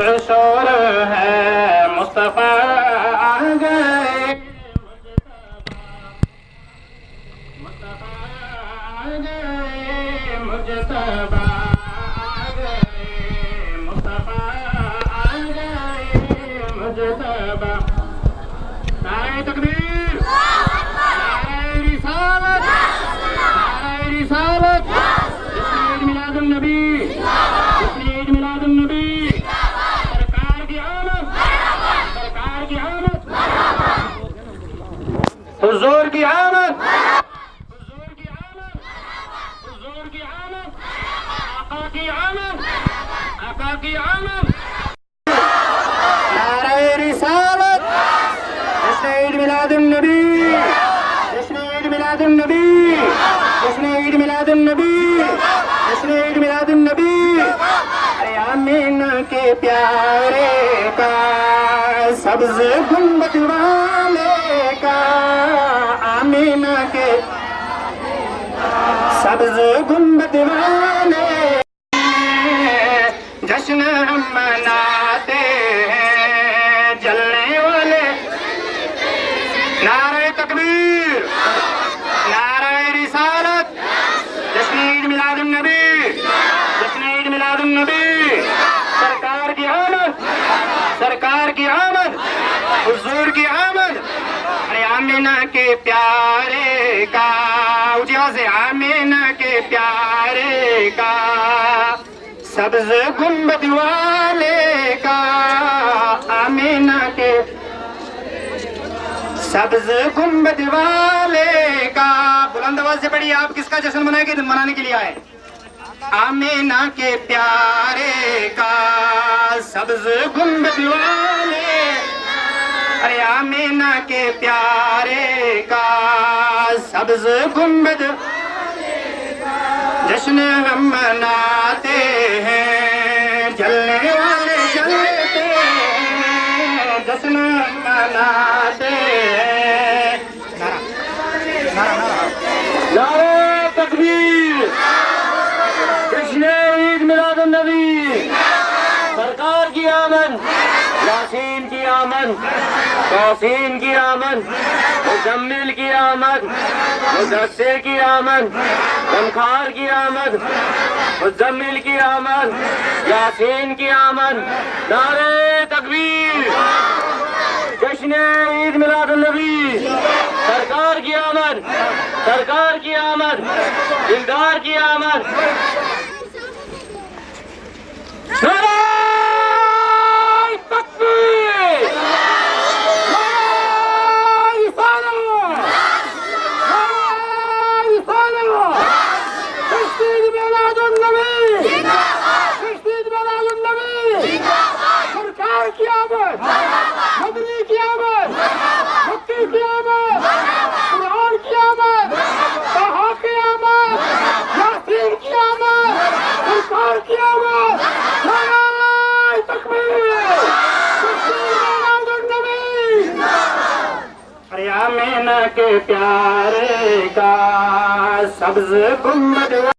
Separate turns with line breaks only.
شور ہے مصطفیٰ آ گئے مصطفیٰ آ گئے مجتبیٰ آ گئے مصطفیٰ آ گئے مجتبیٰ نعرہ تکبیر نعرہ رسالت نعرہ رسالت جشن عید میلاد النبی جشن عید میلاد النبی سرکار کی آمد سرکار کی آمد حضور کی آمد حضور کی آمد حضور کی آمد آقا کی آمد آقا کی آمد نعرہ رسالت جشن عید میلاد النبی جشن عید میلاد النبی جشن عید میلاد النبی جشن عید میلاد النبی ارے آمینہ کے پیارے کا سبز گنبد والے کا آمینہ کے سبز گنبد والے جشن ہم مناتے ہیں جلنے والے نعرہ تکبیر نعرہ رسالت جشن عید میلاد النبی جشن عید میلاد النبی سرکار کی آمد سرکار کی آمد حضور کی آمد ارے آمینہ کے پیارے کا اونچی آواز سے آمینہ کے پیارے کا سبز گنبد والے کا آمینہ کے سبز گنبد والے کا بلند آواز سے پڑھیے آپ کس کا جشن منانے کے لیے آئے آمینہ کے پیارے کا سبز گنبد والے ارے آمینہ کے پیارے کا سبز گنبد جشن ہم مناتے ہیں جلنے والے جلتے ہیں جشن ہم مناتے ہیں نعرہ تکبیر جشن عید میلاد النبی سرکار کی آمد یاسین کی آمد توسین کی آمد مزمل کی آمد مدثر کی آمد غمخوار کی آمد مزمل کی آمد یاسین کی آمد نعرہ تکبیر جشن عید میلاد النبی سرکار کی آمد سرکار کی آمد دلدار کی آمد نعرہ تکبیر سرکار کی آمد مدنی کی آمد مکی کی آمد قرآن کی آمد طہا کی آمد یاسین کی آمد سرکار کی آمد نعرہ تکبیر میلاد النبی ارے آمینہ کے پیارے کا سبز گنبد